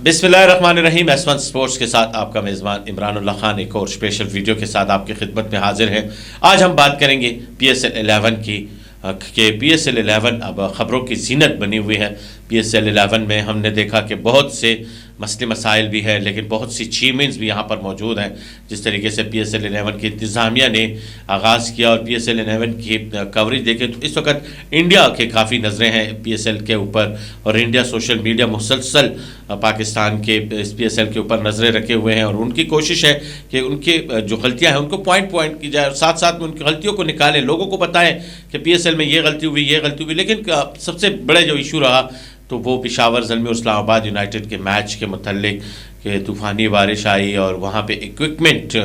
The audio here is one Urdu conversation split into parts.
بسم اللہ الرحمن الرحیم ایس1 سپورٹس کے ساتھ آپ کا میزبان عمران اللہ خان ایک اور اسپیشل ویڈیو کے ساتھ آپ کی خدمت میں حاضر ہیں۔ آج ہم بات کریں گے پی ایس ایل 11 کی کہ پی ایس ایل 11 اب خبروں کی زینت بنی ہوئی ہے۔ پی ایس ایل 11 میں ہم نے دیکھا کہ بہت سے مسئلے مسائل بھی ہیں، لیکن بہت سی اچیومنٹس بھی یہاں پر موجود ہیں۔ جس طریقے سے پی ایس ایل 11 کی انتظامیہ نے آغاز کیا اور پی ایس ایل 11 کی کوریج دیکھیں تو اس وقت انڈیا کے کافی نظریں ہیں پی ایس ایل کے اوپر، اور انڈیا سوشل میڈیا مسلسل پاکستان کے اس پی ایس ایل کے اوپر نظریں رکھے ہوئے ہیں، اور ان کی کوشش ہے کہ ان کی جو غلطیاں ہیں ان کو پوائنٹ کی جائے، اور ساتھ ساتھ میں ان کی غلطیوں کو نکالیں، لوگوں کو بتائیں کہ پی ایس ایل میں یہ غلطی ہوئی۔ لیکن سب سے بڑا جو ایشو رہا تو وہ پشاور زلمی اور اسلام آباد یونائٹڈ کے میچ کے متعلق کہ طوفانی بارش آئی اور وہاں پہ ایکوپمنٹ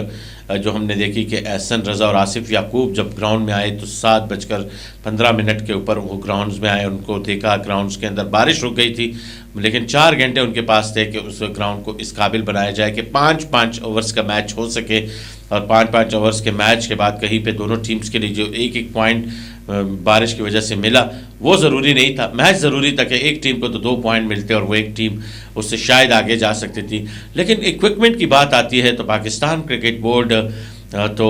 جو ہم نے دیکھی کہ احسن رضا اور آصف یعقوب جب گراؤنڈ میں آئے تو 7:15 کے اوپر وہ گراؤنڈز میں آئے، ان کو دیکھا گراؤنڈز کے اندر بارش رک گئی تھی، لیکن 4 گھنٹے ان کے پاس تھے کہ اس گراؤنڈ کو اس قابل بنایا جائے کہ 5 اوورز کا میچ ہو سکے، اور 5 اوورز کے میچ کے بعد کہیں پہ دونوں ٹیمز کے لیے جو ایک پوائنٹ بارش کی وجہ سے ملا وہ ضروری نہیں تھا، میچ ضروری تھا کہ ایک ٹیم کو تو 2 پوائنٹ ملتے اور وہ ایک ٹیم اس سے شاید آگے جا سکتی تھی۔ لیکن ایکوپمنٹ کی بات آتی ہے تو پاکستان کرکٹ بورڈ تو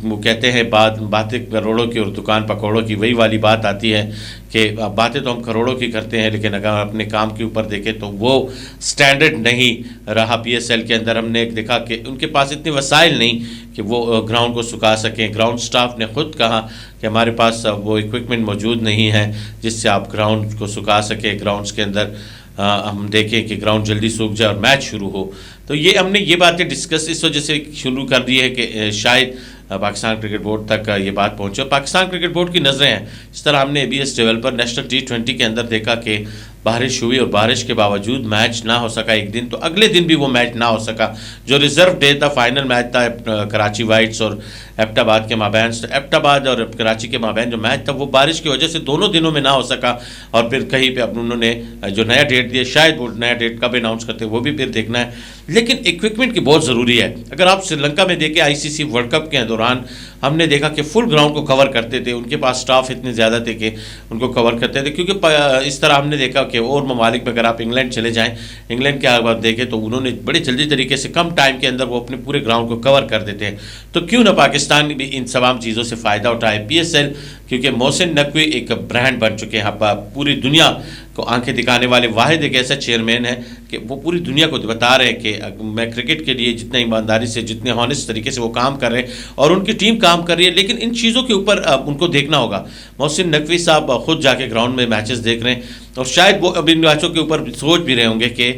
وہ کہتے ہیں باتیں کروڑوں کی اور دکان پکوڑوں کی، وہی والی بات آتی ہے کہ باتیں تو ہم کروڑوں کی کرتے ہیں لیکن اگر اپنے کام کے اوپر دیکھیں تو وہ سٹینڈرڈ نہیں رہا۔ پی ایس ایل کے اندر ہم نے دیکھا کہ ان کے پاس اتنے وسائل نہیں کہ وہ گراؤنڈ کو سکھا سکیں۔ گراؤنڈ سٹاف نے خود کہا کہ ہمارے پاس وہ ایکوپمنٹ موجود نہیں ہے جس سے آپ گراؤنڈ کو سکھا سکیں، گراؤنڈز کے اندر ہم دیکھیں کہ گراؤنڈ جلدی سوکھ جائے اور میچ شروع ہو۔ تو یہ ہم نے یہ باتیں ڈسکس اس وجہ سے شروع کر دی ہے کہ شاید پاکستان کرکٹ بورڈ تک یہ بات پہنچے، اور پاکستان کرکٹ بورڈ کی نظریں ہیں۔ اس طرح ہم نے A B S developer national T20 کے اندر دیکھا کہ بارش ہوئی اور بارش کے باوجود میچ نہ ہو سکا ایک دن، تو اگلے دن بھی وہ میچ نہ ہو سکا جو ریزرو ڈے تھا، فائنل میچ تھا کراچی وائٹس اور ایبٹ آباد کے مابین، ایبٹ آباد اور کراچی کے مابین جو میچ تھا وہ بارش کی وجہ سے دونوں دنوں میں نہ ہو سکا، اور پھر کہیں پہ اب انہوں نے جو نیا ڈیٹ دیا، شاید وہ نیا ڈیٹ کب اناؤنس کرتے وہ بھی پھر دیکھنا ہے۔ لیکن ایکوپمنٹ کی بہت ضروری ہے۔ اگر آپ سری لنکا میں دیکھیں ICC ورلڈ کپ کے دوران ہم نے دیکھا کہ فل گراؤنڈ کو کور کرتے تھے، ان کے پاس سٹاف اتنے زیادہ تھے کہ ان کو کور کرتے تھے، کیونکہ اس طرح ہم نے دیکھا کہ اور ممالک میں اگر آپ انگلینڈ چلے جائیں، انگلینڈ کے آپ دیکھیں تو انہوں نے بڑے جلدی طریقے سے کم ٹائم کے اندر وہ اپنے پورے گراؤنڈ کو کور کر دیتے ہیں۔ تو کیوں نہ پاکستان بھی ان تمام چیزوں سے فائدہ اٹھائے۔ پی ایس ایل کیونکہ محسن نقوی ایک برانڈ بن چکے ہیں، پوری دنیا کو آنکھیں دکھانے والے واحد ایک ایسا چیئرمین ہے کہ وہ پوری دنیا کو بتا رہے ہیں کہ میں کرکٹ کے لیے جتنے ایمانداری سے جتنے ہانسٹ طریقے سے وہ کام کر رہے ہیں اور ان کی ٹیم کام کر رہی ہے، لیکن ان چیزوں کے اوپر ان کو دیکھنا ہوگا۔ محسن نقوی صاحب خود جا کے گراؤنڈ میں میچز دیکھ رہے ہیں، اور شاید وہ اب ان میچوں کے اوپر سوچ بھی رہے ہوں گے کہ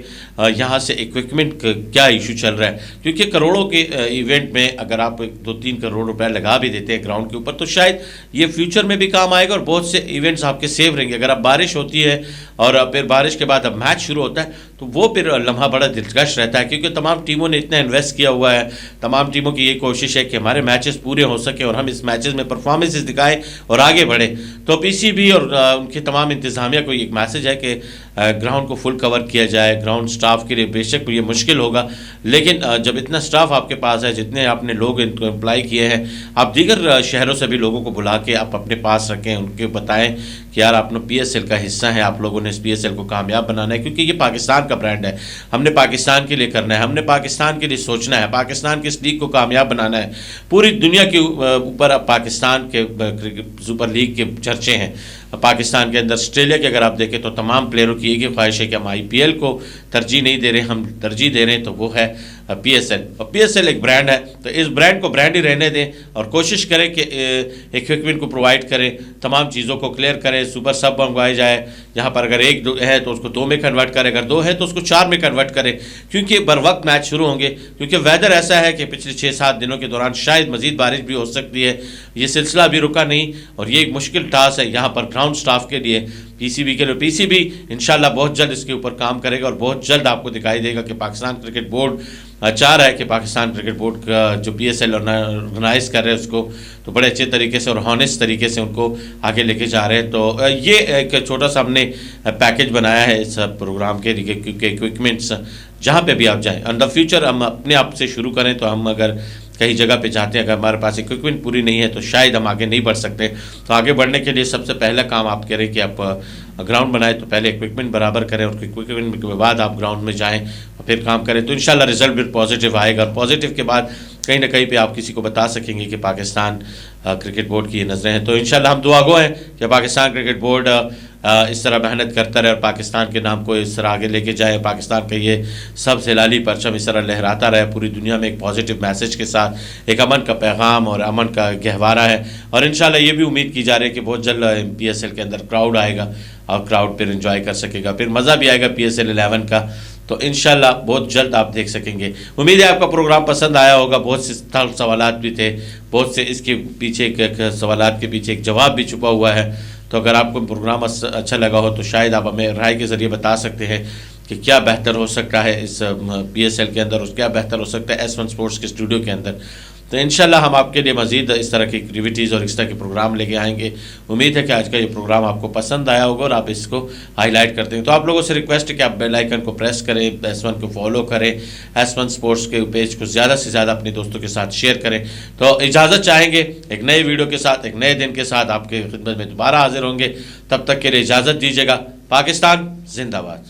یہاں سے ایکوپمنٹ کا کیا ایشو چل رہا ہے، کیونکہ کروڑوں کے ایونٹ میں اگر آپ 2-3 کروڑ روپے لگا بھی دیتے ہیں گراؤنڈ کے اوپر تو شاید یہ فیوچر میں بھی کام آئے گا، اور بہت سے ایونٹس آپ کے سیو رہیں گے۔ اگر اب بارش ہوتی ہے اور پھر بارش کے بعد اب میچ شروع ہوتا ہے تو وہ پھر لمحہ بڑا دلکش رہتا ہے، کیونکہ تمام ٹیموں نے اتنا انویسٹ کیا ہوا ہے، تمام ٹیموں کی یہ کوشش ہے کہ ہمارے میچز پورے ہو سکیں اور ہم اس میچز میں پرفارمنسز دکھائیں اور آگے بڑھیں۔ تو پی سی بی اور ان کے تمام انتظامیہ کو ایک میسج ہے کہ گراؤنڈ کو فل کور کیا جائے۔ گراؤنڈ سٹاف کے لیے بے شک یہ مشکل ہوگا، لیکن جب اتنا سٹاف آپ کے پاس ہے، جتنے آپ نے لوگ امپلائی کیے ہیں، آپ دیگر شہروں سے بھی لوگوں کو بلا کے آپ اپنے پاس رکھیں، ان کے بتائیں کہ یار آپ نے پی ایس ایل کا حصہ ہیں، آپ لوگوں نے اس پی ایس ایل کو کامیاب بنانا ہے، کیونکہ یہ پاکستان کا برانڈ ہے، ہم نے پاکستان کے لیے کرنا ہے، ہم نے پاکستان کے لیے سوچنا ہے، پاکستان کی اس لیگ کو کامیاب بنانا ہے۔ پوری دنیا کے اوپر اب پاکستان کے سپر لیگ کے چرچے ہیں۔ پاکستان کے اندر آسٹریلیا کے اگر آپ دیکھیں تو تمام پلیئروں کی ایک ہی خواہش ہے کہ ہم IPL کو ترجیح نہیں دے رہے، ہم ترجیح دے رہے ہیں تو وہ ہے پی ایس ایل، اور پی ایس ایل ایک برانڈ ہے، تو اس برانڈ کو برانڈ ہی رہنے دیں اور کوشش کریں کہ ایکوپمنٹ کو پرووائڈ کریں، تمام چیزوں کو کلیئر کریں، سپر سب منگوائے جائے، جہاں پر اگر 1 ہے تو اس کو 2 میں کنورٹ کریں، اگر 2 ہے تو اس کو 4 میں کنورٹ کریں، کیونکہ بر وقت میچ شروع ہوں گے، کیونکہ ویدر ایسا ہے کہ پچھلے 6-7 دنوں کے دوران شاید مزید بارش بھی ہو سکتی ہے، یہ سلسلہ بھی رکا نہیں، اور یہ ایک مشکل ٹاسک ہے یہاں پر گراؤنڈ سٹاف کے لیے، پی سی بی کے لیے۔ پی سی بی انشاءاللہ بہت جلد اس کے اوپر کام کرے گا اور بہت جلد آپ کو دکھائی دے گا کہ پاکستان کرکٹ بورڈ چاہ رہا ہے کہ پاکستان کرکٹ بورڈ کا جو پی ایس ایل آرگنائز کر رہے ہیں اس کو تو بڑے اچھے طریقے سے اور ہانسٹ طریقے سے ان کو آگے لے کے جا رہے ہیں۔ تو یہ ایک چھوٹا سا ہم نے پیکیج بنایا ہے اس پروگرام کے لیے، کیونکہ ایکوپمنٹس جہاں پہ بھی آپ جائیں ان دا فیوچر ہم اپنے آپ سے شروع کریں تو ہم اگر کہیں جگہ پہ جاتے ہیں، اگر ہمارے پاس اکوپمنٹ پوری نہیں ہے تو شاید ہم آگے نہیں بڑھ سکتے. تو آگے بڑھنے کے لیے سب سے پہلا کام آپ کریں کہ آپ گراؤنڈ بنائیں، تو پہلے اکوپمنٹ برابر کریں اور اکوپمنٹ کے بعد آپ گراؤنڈ میں جائیں اور پھر کام کریں، تو انشاءاللہ رزلٹ بھی پازیٹیو آئے گا. اور پازیٹیو کے بعد کہیں نہ کہیں پہ آپ کسی کو بتا سکیں گے کہ پاکستان کرکٹ بورڈ کی یہ نظریں ہیں. تو انشاءاللہ ہم دعا گو ہیں کہ پاکستان کرکٹ بورڈ اس طرح محنت کرتا رہے اور پاکستان کے نام کو اس طرح آگے لے کے جائے، پاکستان کا یہ سب سے لالی پرچم اس طرح لہراتا رہے پوری دنیا میں ایک پازیٹیو میسج کے ساتھ، ایک امن کا پیغام اور امن کا گہوارہ ہے. اور انشاءاللہ یہ بھی امید کی جا رہی ہے کہ بہت جلد PSL کے اندر کراؤڈ آئے گا اور کراؤڈ پھر انجوائے کر سکے گا، پھر مزہ بھی آئے گا PSL 11 کا. تو انشاءاللہ بہت جلد آپ دیکھ سکیں گے. امید ہے آپ کا پروگرام پسند آیا ہوگا. بہت سے سوالات بھی تھے، بہت سے اس کے پیچھے ایک سوالات کے پیچھے ایک جواب بھی چھپا ہوا ہے. تو اگر آپ کو پروگرام اچھا لگا ہو تو شاید آپ ہمیں رائے کے ذریعے بتا سکتے ہیں کہ کیا بہتر ہو سکتا ہے اس PSL کے اندر، اور کیا بہتر ہو سکتا ہے S1 اسپورٹس کے اسٹوڈیو کے اندر. تو انشاءاللہ ہم آپ کے لیے مزید اس طرح کی ایکٹیویٹیز اور اس طرح کے پروگرام لے کے آئیں گے. امید ہے کہ آج کا یہ پروگرام آپ کو پسند آیا ہوگا اور آپ اس کو ہائی لائٹ کرتے ہیں. تو آپ لوگوں سے ریکویسٹ ہے کہ آپ بیل آئیکن کو پریس کریں، S1 کو فالو کریں، S1 اسپورٹس کے پیج کو زیادہ سے زیادہ اپنے دوستوں کے ساتھ شیئر کریں. تو اجازت چاہیں گے ایک نئے ویڈیو کے ساتھ، ایک نئے دن کے ساتھ آپ کے خدمت میں دوبارہ حاضر ہوں گے. تب تک کے لیے اجازت دیجیے گا. پاکستان زندہ باد.